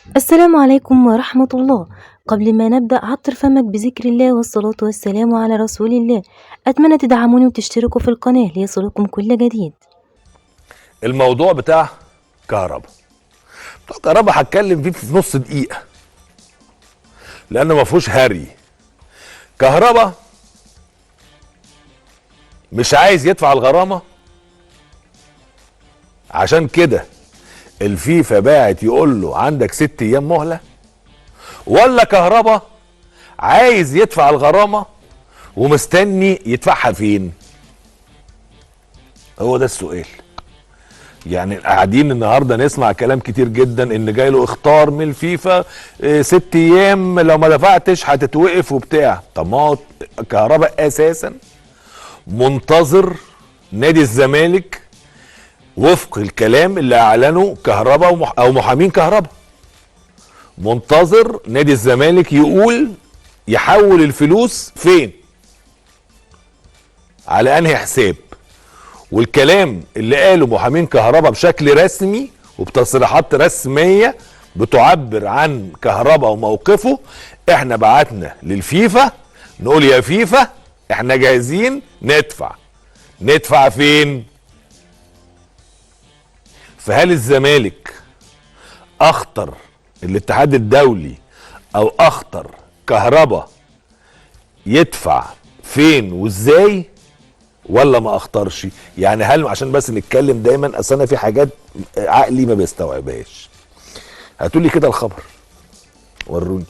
السلام عليكم ورحمة الله. قبل ما نبدأ عطر فمك بذكر الله والصلاة والسلام على رسول الله. أتمنى تدعموني وتشتركوا في القناة ليصلكم كل جديد. الموضوع بتاع كهرباء. بتوع كهرباء هتكلم فيه في نص دقيقة لأنه ما فيهوش هري. كهرباء مش عايز يدفع الغرامة، عشان كده الفيفا باعت يقول له عندك 6 أيام مهلة، ولا كهرباء عايز يدفع الغرامة ومستني يدفعها فين؟ هو ده السؤال. يعني قاعدين النهارده نسمع كلام كتير جدا ان جاي له اخطار من الفيفا، 6 ايام لو ما دفعتش هتتوقف وبتاع. طب ما هو كهرباء اساسا منتظر نادي الزمالك وفق الكلام اللي اعلنه كهرباء او محامين كهرباء، منتظر نادي الزمالك يقول يحول الفلوس فين، على انهي حساب. والكلام اللي قاله محامين كهرباء بشكل رسمي وبتصريحات رسمية بتعبر عن كهرباء وموقفه. احنا بعتنا للفيفا نقول يا فيفا احنا جاهزين ندفع فين؟ فهل الزمالك اخطر الاتحاد الدولي او اخطر كهرباء يدفع فين وازاي، ولا ما اختارش؟ يعني هل، عشان بس نتكلم دايما، اصل انا في حاجات عقلي ما بيستوعبهاش. هاتولي كده الخبر، وروني.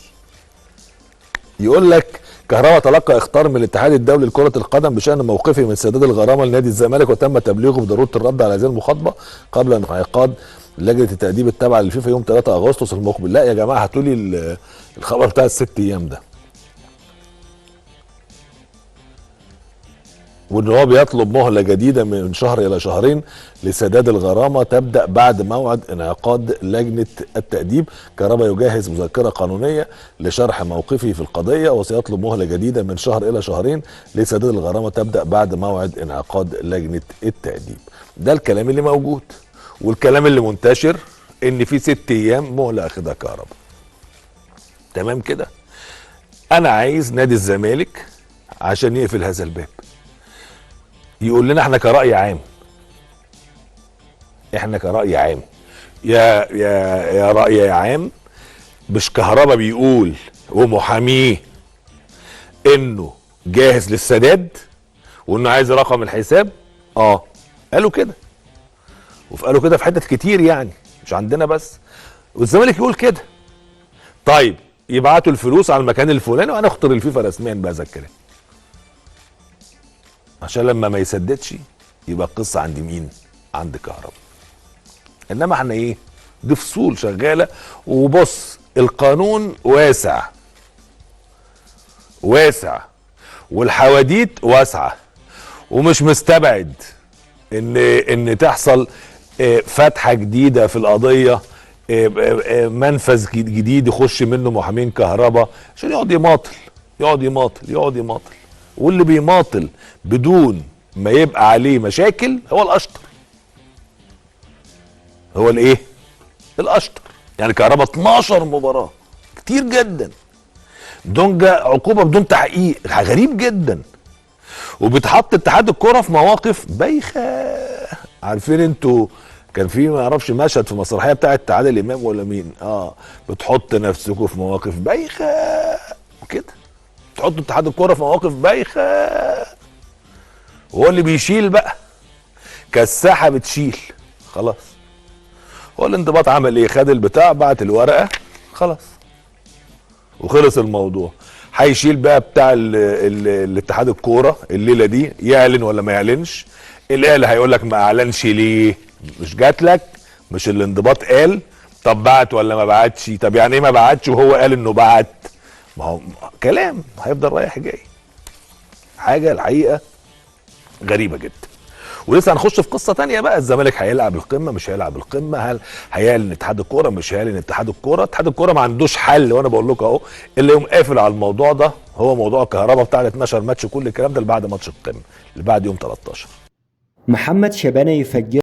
يقول لك كهرباء تلقى اخطار من الاتحاد الدولي لكرة القدم بشأن موقفه من سداد الغرامة لنادي الزمالك، وتم تبليغه بضرورة الرد على هذه المخاطبة قبل انعقاد لجنة التأديب التابعة للفيفا يوم 3 اغسطس المقبل. لا يا جماعة، هاتولي الخبر بتاع ال6 ايام ده. وان هو بيطلب مهله جديده من شهر الى شهرين لسداد الغرامه تبدا بعد موعد انعقاد لجنه التاديب. كهرباء يجهز مذكره قانونيه لشرح موقفه في القضيه، وسيطلب مهله جديده من شهر الى شهرين لسداد الغرامه تبدا بعد موعد انعقاد لجنه التاديب. ده الكلام اللي موجود، والكلام اللي منتشر ان في 6 ايام مهله اخدها كهرباء. تمام كده. انا عايز نادي الزمالك عشان يقفل هذا الباب يقول لنا احنا كرأي عام، يا رأي عام، مش كهرباء بيقول ومحاميه انه جاهز للسداد وانه عايز رقم الحساب. قالوا كده، قالوا كده في حتت كتير، يعني مش عندنا بس. والزمالك يقول كده. طيب يبعتوا الفلوس على المكان الفلاني وانا اخطر الفيفا رسميا بهذا الكلام، عشان لما ما يسددش يبقى القصه عند مين؟ عند كهرباء. انما احنا ايه؟ دي فصول شغاله. وبص، القانون واسع والحواديت واسعه، ومش مستبعد ان تحصل فتحه جديده في القضيه، منفذ جديد يخش منه محامين كهرباء عشان يقعد يماطل. واللي بيماطل بدون ما يبقى عليه مشاكل هو الاشطر. هو الايه؟ الاشطر. يعني كهرباء 12 مباراة كتير جدا، بدون عقوبة، بدون تحقيق، غريب جدا. وبتحط اتحاد الكرة في مواقف بايخة. عارفين انتوا كان في، ما اعرفش، مشهد في مسرحية بتاعت عادل امام ولا مين، بتحط نفسكم في مواقف بايخة كده. تحطوا اتحاد الكرة في مواقف بايخة، وهو اللي بيشيل بقى، كالساحة بتشيل. خلاص، هو الانضباط عمل ايه؟ خد البتاع، بعت الورقة، خلاص وخلص الموضوع. هيشيل بقى بتاع الاتحاد الكورة الليلة دي، يعلن ولا ما يعلنش. الاهلي هيقول لك ما اعلنش ليه؟ مش جات لك؟ مش الانضباط قال؟ طب بعت ولا ما بعتش؟ طب يعني ايه ما بعتش وهو قال انه بعت؟ ما هو كلام هيفضل رايح جاي. حاجة الحقيقة غريبة جدا. ولسه هنخش في قصة تانية بقى. الزمالك هيلعب القمة مش هيلعب القمة؟ هل هيعلن اتحاد الكورة مش هيعلن اتحاد الكورة؟ اتحاد الكورة ما عندوش حل، وانا بقول لكم اهو اللي يقوم قافل على الموضوع ده هو موضوع الكهرباء بتاع ال 12 ماتش، كل الكلام ده اللي بعد ماتش القمة اللي بعد يوم 13. محمد شبانة يفجر